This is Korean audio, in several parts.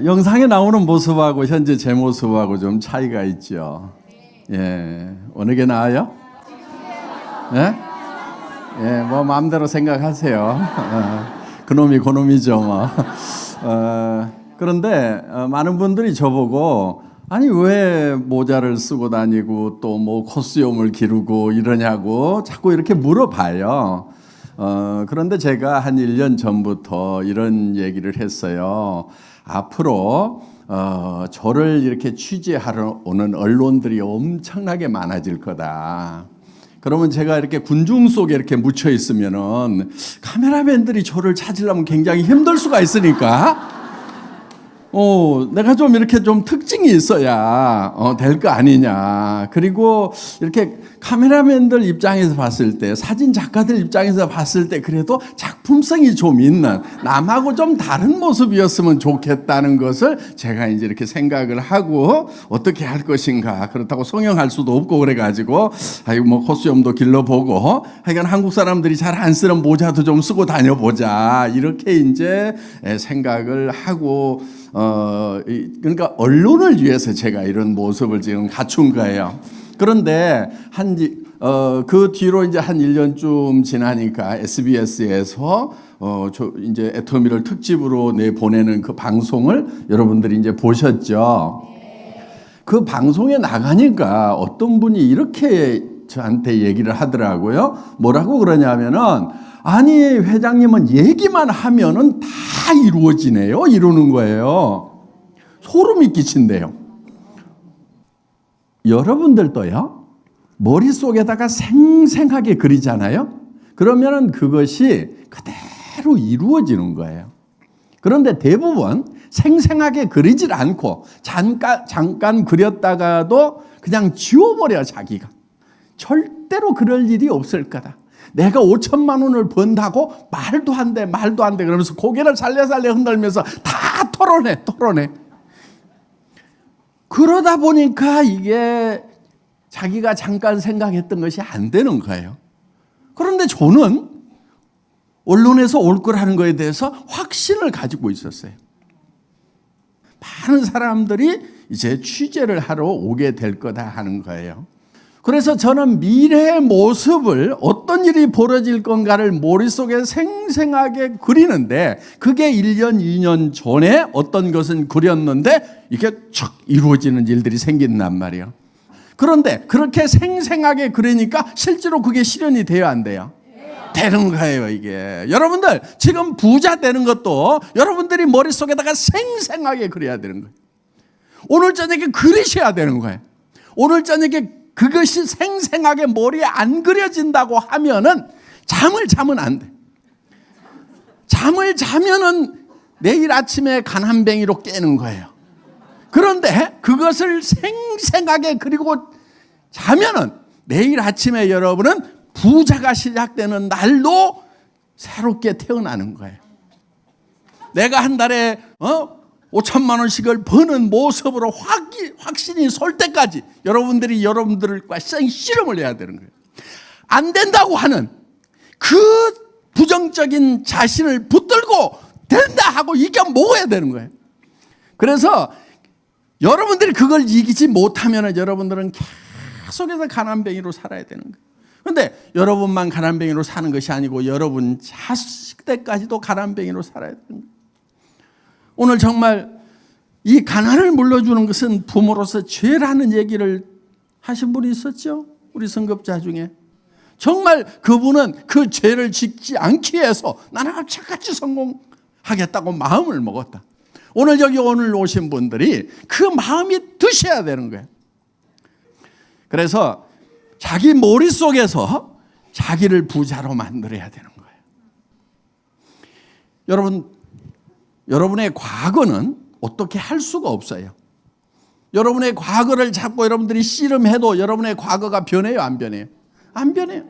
영상에 나오는 모습하고 현재 제 모습하고 좀 차이가 있죠. 예, 어느 게 나아요? 예? 예, 뭐 마음대로 생각하세요. 그놈이 그놈이죠, 뭐. 그런데 많은 분들이 저보고 아니 왜 모자를 쓰고 다니고 또 뭐 콧수염을 기르고 이러냐고 자꾸 이렇게 물어봐요. 그런데 제가 한 1년 전부터 이런 얘기를 했어요. 앞으로 저를 이렇게 취재하러 오는 언론들이 엄청나게 많아질 거다. 그러면 제가 이렇게 군중 속에 이렇게 묻혀 있으면은 카메라맨들이 저를 찾으려면 굉장히 힘들 수가 있으니까 내가 좀 이렇게 좀 특징이 있어야 될 거 아니냐. 그리고 이렇게 카메라맨들 입장에서 봤을 때, 사진 작가들 입장에서 봤을 때 그래도 작품성이 좀 있는 남하고 좀 다른 모습이었으면 좋겠다는 것을 제가 이제 이렇게 생각을 하고 어떻게 할 것인가. 그렇다고 성형할 수도 없고 그래가지고 뭐 콧수염도 길러보고 하여간 한국 사람들이 잘 안 쓰는 모자도 좀 쓰고 다녀보자. 이렇게 이제 생각을 하고 그러니까 언론을 위해서 제가 이런 모습을 지금 갖춘 거예요. 그런데 그 뒤로 이제 한 1년쯤 지나니까 SBS에서 이제 애터미를 특집으로 내보내는 그 방송을 여러분들이 이제 보셨죠. 그 방송에 나가니까 어떤 분이 이렇게 저한테 얘기를 하더라고요. 뭐라고 그러냐면은 아니 회장님은 얘기만 하면은 다 이루어지네요. 이러는 거예요. 소름이 끼친대요. 여러분들도요. 머릿속에다가 생생하게 그리잖아요. 그러면은 그것이 그대로 이루어지는 거예요. 그런데 대부분 생생하게 그리질 않고 잠깐 그렸다가도 그냥 지워버려 자기가. 절대로 그럴 일이 없을 거다. 내가 5천만 원을 번다고 말도 안 돼 그러면서 고개를 살려살려 흔들면서 다 털어내. 그러다 보니까 이게 자기가 잠깐 생각했던 것이 안 되는 거예요. 그런데 저는 언론에서 올 거라는 거에 대해서 확신을 가지고 있었어요. 많은 사람들이 이제 취재를 하러 오게 될 거다 하는 거예요. 그래서 저는 미래의 모습을 어떤 일이 벌어질 건가를 머릿속에 생생하게 그리는데 그게 1년, 2년 전에 어떤 것은 그렸는데 이게 촥 이루어지는 일들이 생긴단 말이에요. 그런데 그렇게 생생하게 그리니까 실제로 그게 실현이 돼요, 안 돼요? 되는 거예요, 이게. 여러분들 지금 부자 되는 것도 여러분들이 머릿속에다가 생생하게 그려야 되는 거예요. 오늘 저녁에 그리셔야 되는 거예요. 오늘 저녁에 그것이 생생하게 머리에 안 그려진다고 하면은 잠을 자면 안 돼. 잠을 자면은 내일 아침에 가난뱅이로 깨는 거예요. 그런데 그것을 생생하게 그리고 자면은 내일 아침에 여러분은 부자가 시작되는 날로 새롭게 태어나는 거예요. 내가 한 달에 5천만 원씩을 버는 모습으로 확신이 설 때까지 여러분들과 실험을 해야 되는 거예요. 안 된다고 하는 그 부정적인 자신을 붙들고 된다 하고 이겨 먹어야 되는 거예요. 그래서 여러분들이 그걸 이기지 못하면 여러분들은 계속해서 가난뱅이로 살아야 되는 거예요. 그런데 여러분만 가난뱅이로 사는 것이 아니고 여러분 자식 때까지도 가난뱅이로 살아야 되는 거예요. 오늘 정말 이 가난을 물려주는 것은 부모로서 죄라는 얘기를 하신 분이 있었죠. 우리 선급자 중에. 정말 그분은 그 죄를 짓지 않기 위해서 나는 악착같이 성공하겠다고 마음을 먹었다. 오늘 오신 분들이 그 마음이 드셔야 되는 거예요. 그래서 자기 머릿속에서 자기를 부자로 만들어야 되는 거예요. 여러분의 과거는 어떻게 할 수가 없어요. 여러분의 과거를 자꾸 여러분들이 씨름해도 여러분의 과거가 변해요, 안 변해요? 안 변해요.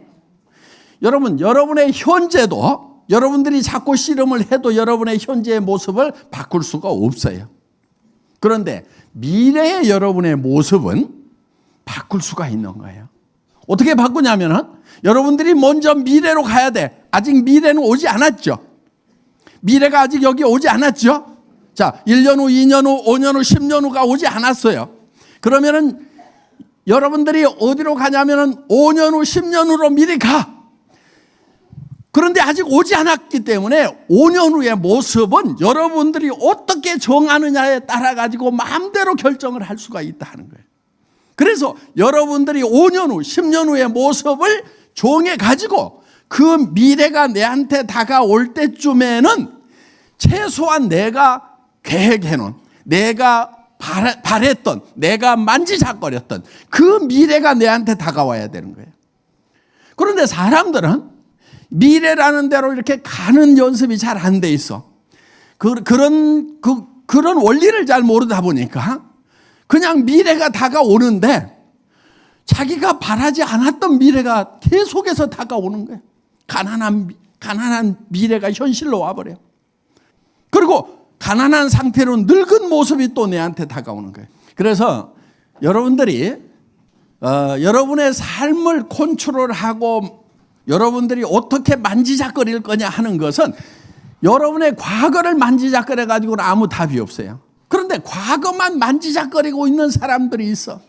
여러분의 현재도 여러분들이 자꾸 씨름을 해도 여러분의 현재의 모습을 바꿀 수가 없어요. 그런데 미래의 여러분의 모습은 바꿀 수가 있는 거예요. 어떻게 바꾸냐면은 여러분들이 먼저 미래로 가야 돼. 아직 미래는 오지 않았죠. 미래가 아직 여기 오지 않았죠. 자, 1년 후, 2년 후, 5년 후, 10년 후가 오지 않았어요. 그러면은 여러분들이 어디로 가냐면은 5년 후, 10년 후로 미리 가. 그런데 아직 오지 않았기 때문에 5년 후의 모습은 여러분들이 어떻게 정하느냐에 따라 가지고 마음대로 결정을 할 수가 있다는 거예요. 그래서 여러분들이 5년 후, 10년 후의 모습을 정해 가지고 그 미래가 내한테 다가올 때쯤에는 최소한 내가 계획해놓은, 내가 바랬던, 내가 만지작거렸던 그 미래가 내한테 다가와야 되는 거예요. 그런데 사람들은 미래라는 대로 이렇게 가는 연습이 잘 안 돼 있어. 그런 원리를 잘 모르다 보니까 그냥 미래가 다가오는데 자기가 바라지 않았던 미래가 계속해서 다가오는 거예요. 가난한 미래가 현실로 와버려요. 그리고 가난한 상태로 늙은 모습이 또 내한테 다가오는 거예요. 그래서 여러분들이 여러분의 삶을 컨트롤하고 여러분들이 어떻게 만지작거릴 거냐 하는 것은 여러분의 과거를 만지작거려 가지고는 아무 답이 없어요. 그런데 과거만 만지작거리고 있는 사람들이 있어.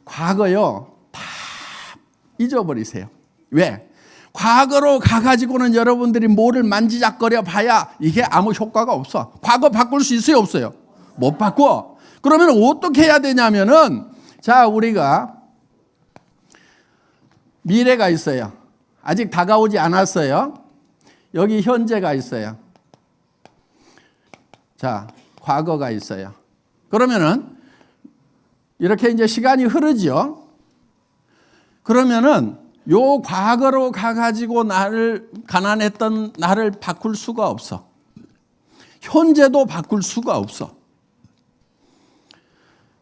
과거요, 다 잊어버리세요. 왜? 과거로 가가지고는 여러분들이 뭐를 만지작거려 봐야 이게 아무 효과가 없어. 과거 바꿀 수 있어요, 없어요? 못 바꿔. 그러면 어떻게 해야 되냐면은, 자, 우리가 미래가 있어요. 아직 다가오지 않았어요. 여기 현재가 있어요. 자, 과거가 있어요. 그러면은 이렇게 이제 시간이 흐르죠. 그러면은 요 과거로 가가지고 가난했던 나를 바꿀 수가 없어. 현재도 바꿀 수가 없어.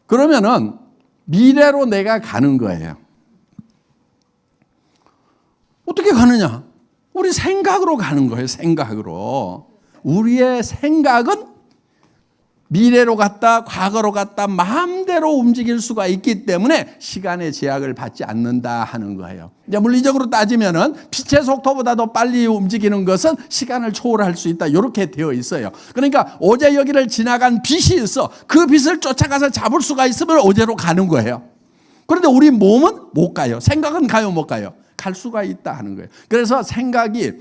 그러면은 미래로 내가 가는 거예요. 어떻게 가느냐? 우리 생각으로 가는 거예요. 생각으로. 우리의 생각은 미래로 갔다 과거로 갔다 마음대로 움직일 수가 있기 때문에 시간의 제약을 받지 않는다 하는 거예요. 이제 물리적으로 따지면은 빛의 속도보다도 빨리 움직이는 것은 시간을 초월할 수 있다. 이렇게 되어 있어요. 그러니까 어제 여기를 지나간 빛이 있어. 그 빛을 쫓아가서 잡을 수가 있으면 어제로 가는 거예요. 그런데 우리 몸은 못 가요. 생각은 가요, 못 가요? 갈 수가 있다 하는 거예요. 그래서 생각이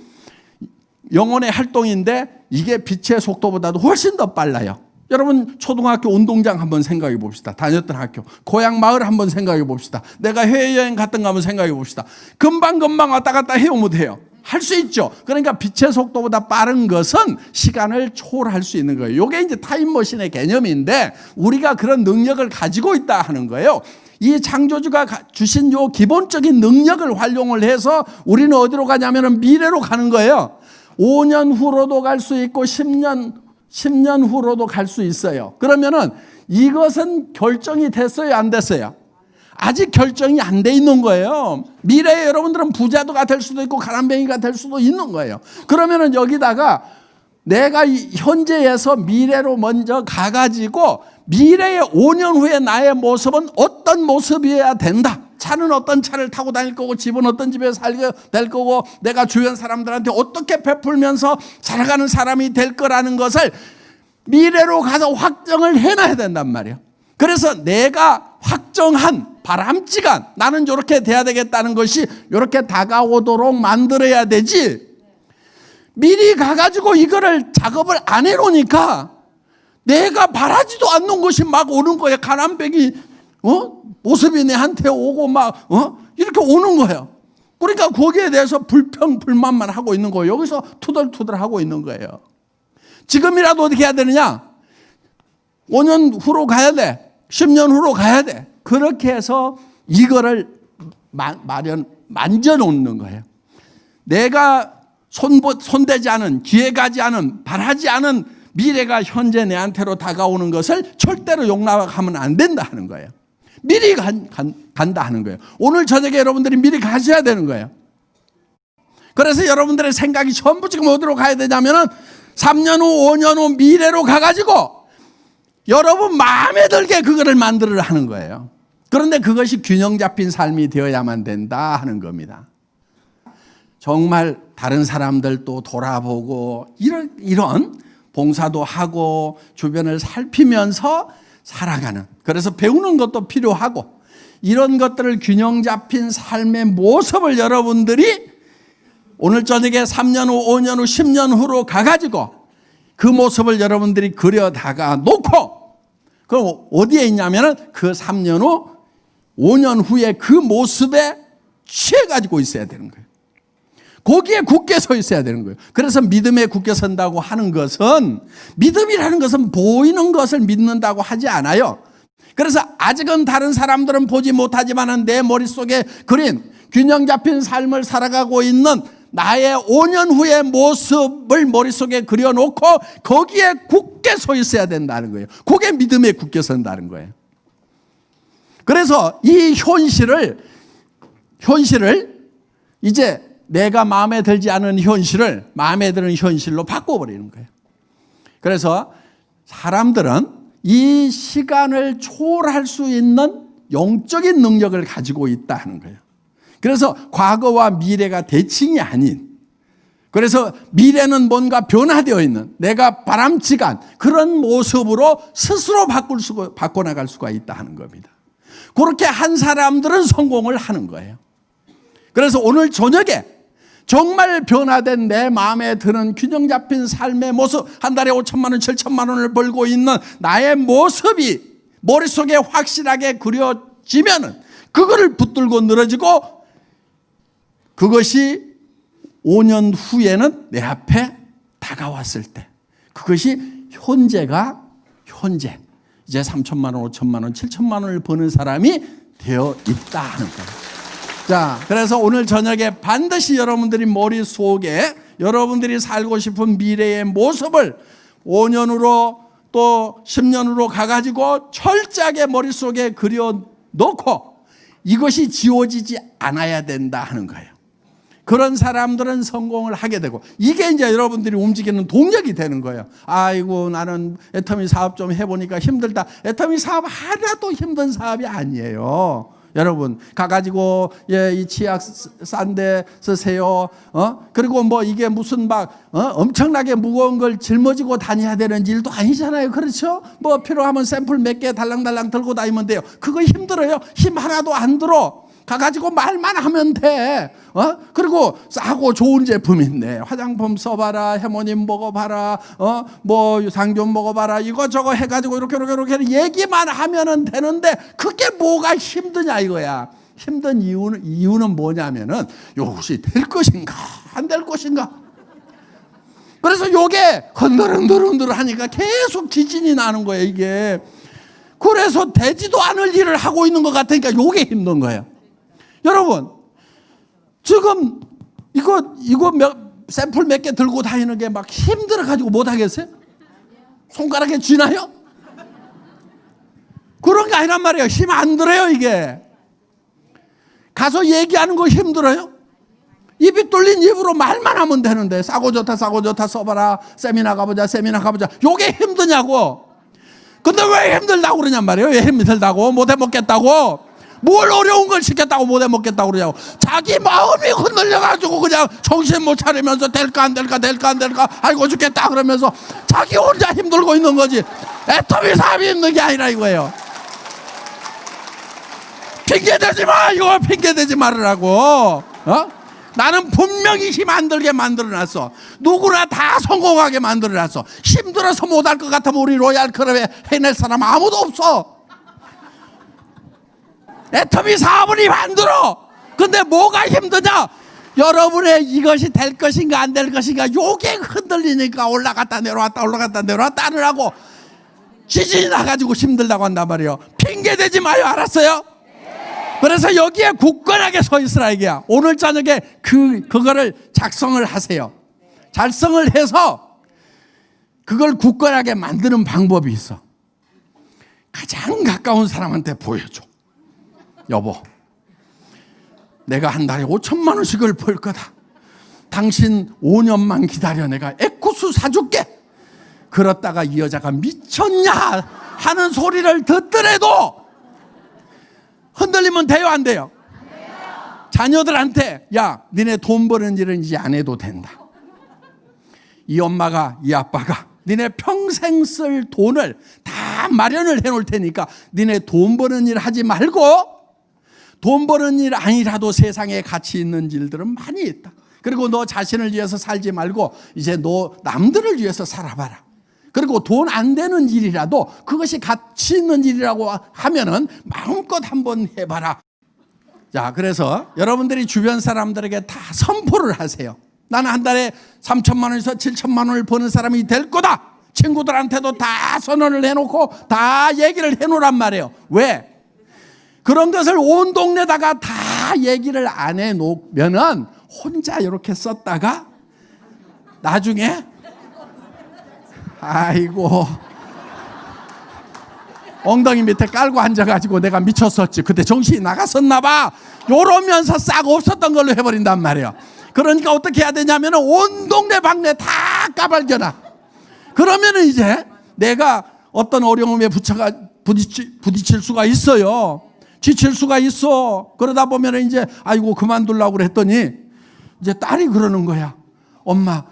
영혼의 활동인데 이게 빛의 속도보다도 훨씬 더 빨라요. 여러분 초등학교 운동장 한번 생각해 봅시다. 다녔던 학교. 고향 마을 한번 생각해 봅시다. 내가 해외여행 갔던 거 한번 생각해 봅시다. 금방 왔다 갔다 해요, 못해요? 할 수 있죠. 그러니까 빛의 속도보다 빠른 것은 시간을 초월할 수 있는 거예요. 이게 이제 타임머신의 개념인데 우리가 그런 능력을 가지고 있다 하는 거예요. 이 창조주가 주신 요 기본적인 능력을 활용을 해서 우리는 어디로 가냐면 미래로 가는 거예요. 5년 후로도 갈 수 있고 10년 후로도 갈 수 있어요. 그러면은 이것은 결정이 됐어요, 안 됐어요? 아직 결정이 안 돼 있는 거예요. 미래에 여러분들은 부자도가 될 수도 있고 가난뱅이가 될 수도 있는 거예요. 그러면은 여기다가 내가 현재에서 미래로 먼저 가가지고 미래의 5년 후에 나의 모습은 어떤 모습이어야 된다. 차는 어떤 차를 타고 다닐 거고 집은 어떤 집에 살게 될 거고 내가 주변 사람들한테 어떻게 베풀면서 살아가는 사람이 될 거라는 것을 미래로 가서 확정을 해놔야 된단 말이에요. 그래서 내가 확정한 바람직한 나는 이렇게 돼야 되겠다는 것이 이렇게 다가오도록 만들어야 되지. 미리 가가지고 이거를 작업을 안 해놓으니까 내가 바라지도 않는 것이 막 오는 거예요. 가난뱅이 모습이 내한테 오고 막 이렇게 오는 거예요. 그러니까 거기에 대해서 불만만 하고 있는 거예요. 여기서 투덜투덜하고 있는 거예요. 지금이라도 어떻게 해야 되느냐? 5년 후로 가야 돼. 10년 후로 가야 돼. 그렇게 해서 이거를 만져놓는 거예요. 내가 손대지 않은, 기회가지 않은, 바라지 않은 미래가 현재 내한테로 다가오는 것을 절대로 용납하면 안 된다 하는 거예요. 미리 간다 하는 거예요. 오늘 저녁에 여러분들이 미리 가셔야 되는 거예요. 그래서 여러분들의 생각이 전부 지금 어디로 가야 되냐면은 3년 후, 5년 후 미래로 가가지고 여러분 마음에 들게 그거를 만들으려 하는 거예요. 그런데 그것이 균형 잡힌 삶이 되어야만 된다 하는 겁니다. 정말 다른 사람들도 돌아보고 이런 봉사도 하고 주변을 살피면서 살아가는, 그래서 배우는 것도 필요하고, 이런 것들을 균형 잡힌 삶의 모습을 여러분들이 오늘 저녁에 3년 후, 5년 후, 10년 후로 가가지고 그 모습을 여러분들이 그려다가 놓고, 그럼 어디에 있냐면은 그 3년 후, 5년 후에 그 모습에 취해가지고 있어야 되는 거예요. 거기에 굳게 서 있어야 되는 거예요. 그래서 믿음에 굳게 선다고 하는 것은, 믿음이라는 것은 보이는 것을 믿는다고 하지 않아요. 그래서 아직은 다른 사람들은 보지 못하지만 내 머릿속에 그린 균형 잡힌 삶을 살아가고 있는 나의 5년 후의 모습을 머릿속에 그려놓고 거기에 굳게 서 있어야 된다는 거예요. 그게 믿음에 굳게 선다는 거예요. 그래서 이 현실을 이제 내가 마음에 들지 않은 현실을 마음에 드는 현실로 바꿔버리는 거예요. 그래서 사람들은 이 시간을 초월할 수 있는 영적인 능력을 가지고 있다 하는 거예요. 그래서 과거와 미래가 대칭이 아닌, 그래서 미래는 뭔가 변화되어 있는, 내가 바람직한 그런 모습으로 스스로 바꿔나갈 수가 있다 하는 겁니다. 그렇게 한 사람들은 성공을 하는 거예요. 그래서 오늘 저녁에 정말 변화된 내 마음에 드는 균형 잡힌 삶의 모습, 한 달에 5천만 원, 7천만 원을 벌고 있는 나의 모습이 머릿속에 확실하게 그려지면은 그거를 붙들고 늘어지고, 그것이 5년 후에는 내 앞에 다가왔을 때 그것이 현재가 현재, 이제 3천만 원, 5천만 원, 7천만 원을 버는 사람이 되어 있다 하는 거예요. 자, 그래서 오늘 저녁에 반드시 여러분들이 머릿속에 여러분들이 살고 싶은 미래의 모습을 5년으로 또 10년으로 가가지고 철저하게 머릿속에 그려놓고 이것이 지워지지 않아야 된다 하는 거예요. 그런 사람들은 성공을 하게 되고, 이게 이제 여러분들이 움직이는 동력이 되는 거예요. 아이고, 나는 애터미 사업 좀 해보니까 힘들다. 애터미 사업 하나도 힘든 사업이 아니에요. 여러분, 가가지고, 이 치약 싼 데 쓰세요. 그리고 뭐 이게 무슨 엄청나게 무거운 걸 짊어지고 다녀야 되는 일도 아니잖아요. 그렇죠? 뭐 필요하면 샘플 몇 개 달랑달랑 들고 다니면 돼요. 그거 힘들어요. 힘 하나도 안 들어. 가가지고 말만 하면 돼. 그리고 싸고 좋은 제품 있네. 화장품 써봐라. 해모님 먹어봐라. 뭐 유산균 먹어봐라. 이거저거 해가지고 이렇게 얘기만 하면은 되는데 그게 뭐가 힘드냐 이거야. 힘든 이유는 뭐냐면은 이것이 될 것인가 안 될 것인가. 그래서 요게 흔들흔들 하니까 계속 지진이 나는 거예요, 이게. 그래서 되지도 않을 일을 하고 있는 것 같으니까 요게 힘든 거예요. 여러분, 지금 이거 샘플 몇 개 들고 다니는 게 막 힘들어가지고 못 하겠어요? 손가락에 쥐나요? 그런 게 아니란 말이에요. 힘 안 들어요, 이게. 가서 얘기하는 거 힘들어요? 입이 뚫린 입으로 말만 하면 되는데, 싸고 좋다 써봐라. 세미나 가보자. 요게 힘드냐고. 근데 왜 힘들다고 그러냔 말이에요. 왜 힘들다고? 못 해먹겠다고? 뭘 어려운 걸 시켰다고 못 해먹겠다고 그러냐고. 자기 마음이 흔들려가지고 그냥 정신 못 차리면서 될까 안 될까 아이고 죽겠다 그러면서 자기 혼자 힘들고 있는 거지. 애터미 사업이 힘든 게 아니라 이거예요. 핑계대지 마. 이거 핑계대지 말으라고. 나는 분명히 힘 안 들게 만들어놨어. 누구나 다 성공하게 만들어놨어. 힘들어서 못할 것 같으면 우리 로얄 클럽에 해낼 사람 아무도 없어. 애터미 사업은 힘 안 들어. 근데 뭐가 힘드냐? 여러분의 이것이 될 것인가 안 될 것인가 요게 흔들리니까 올라갔다 내려왔다 하느라고 지진이 나가지고 힘들다고 한단 말이에요. 핑계대지 마요. 알았어요? 그래서 여기에 굳건하게 서 있으라 이게야. 오늘 저녁에 그거를 작성을 하세요. 작성을 해서 그걸 굳건하게 만드는 방법이 있어. 가장 가까운 사람한테 보여줘. 여보, 내가 한 달에 5천만 원씩을 벌 거다. 당신 5년만 기다려. 내가 에쿠스 사줄게. 그렇다가 이 여자가 미쳤냐 하는 소리를 듣더라도 흔들리면 돼요, 안 돼요? 자녀들한테 야, 니네 돈 버는 일은 이제 안 해도 된다. 이 엄마가, 이 아빠가 니네 평생 쓸 돈을 다 마련을 해놓을 테니까 니네 돈 버는 일 하지 말고, 돈 버는 일 아니라도 세상에 가치 있는 일들은 많이 있다. 그리고 너 자신을 위해서 살지 말고 이제 너 남들을 위해서 살아봐라. 그리고 돈 안 되는 일이라도 그것이 가치 있는 일이라고 하면은 마음껏 한번 해봐라. 자, 그래서 여러분들이 주변 사람들에게 다 선포를 하세요. 나는 한 달에 3천만 원에서 7천만 원을 버는 사람이 될 거다. 친구들한테도 다 선언을 해놓고 다 얘기를 해놓으란 말이에요. 왜? 그런 것을 온 동네다가 다 얘기를 안 해놓으면은 혼자 이렇게 썼다가 나중에 아이고 엉덩이 밑에 깔고 앉아가지고 내가 미쳤었지, 그때 정신이 나갔었나 봐, 이러면서 싹 없었던 걸로 해버린단 말이에요. 그러니까 어떻게 해야 되냐면 온 동네 방네 다 까발겨놔. 그러면은 이제 내가 어떤 어려움에 부딪힐 수가 있어요. 지칠 수가 있어. 그러다 보면 이제 아이고 그만두려고 그랬더니 이제 딸이 그러는 거야. 엄마,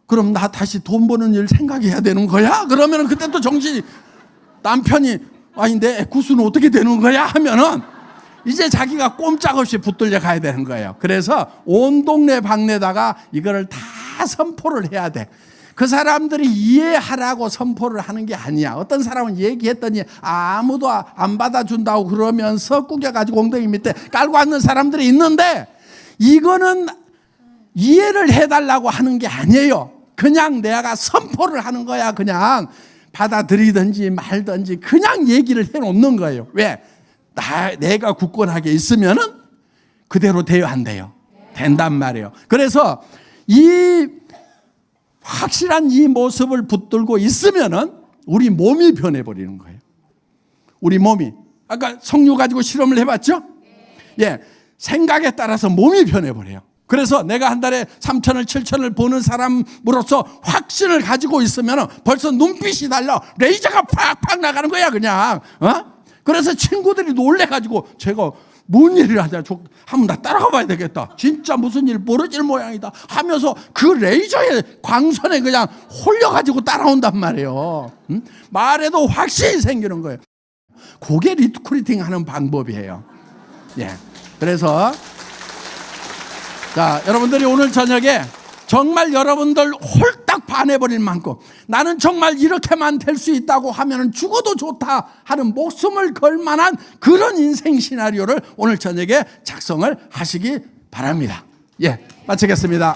그럼 나 다시 돈 버는 일 생각해야 되는 거야? 그러면은 그때 또 정신이, 남편이 아니 내 애구수는 어떻게 되는 거야? 하면은 이제 자기가 꼼짝없이 붙들려 가야 되는 거예요. 그래서 온 동네 방네다가 이거를 다 선포를 해야 돼. 그 사람들이 이해하라고 선포를 하는 게 아니야. 어떤 사람은 얘기했더니 아무도 안 받아준다고 그러면서 꾸겨가지고 엉덩이 밑에 깔고 앉는 사람들이 있는데, 이거는 이해를 해달라고 하는 게 아니에요. 그냥 내가 선포를 하는 거야. 그냥 받아들이든지 말든지 그냥 얘기를 해놓는 거예요. 왜? 내가 굳건하게 있으면은 그대로 돼요, 안 돼요? 된단 말이에요. 그래서 이 확실한 이 모습을 붙들고 있으면은 우리 몸이 변해버리는 거예요. 우리 몸이, 아까 석류 가지고 실험을 해봤죠? 예, 생각에 따라서 몸이 변해버려요. 그래서 내가 한 달에 3천을 7천을 버는 사람으로서 확신을 가지고 있으면 벌써 눈빛이 달라. 레이저가 팍팍 나가는 거야 그냥. 그래서 친구들이 놀래가지고 제가 뭔 일을 하냐, 한번 나 따라가 봐야 되겠다, 진짜 무슨 일 벌어질 모양이다 하면서 그 레이저의 광선에 그냥 홀려가지고 따라온단 말이에요. 말에도 확신이 생기는 거예요. 그게 리크루팅 하는 방법이에요. 예. 그래서 자, 여러분들이 오늘 저녁에 정말 여러분들 홀딱 반해버릴 만큼 나는 정말 이렇게만 될 수 있다고 하면 죽어도 좋다 하는 목숨을 걸 만한 그런 인생 시나리오를 오늘 저녁에 작성을 하시기 바랍니다. 예, 마치겠습니다.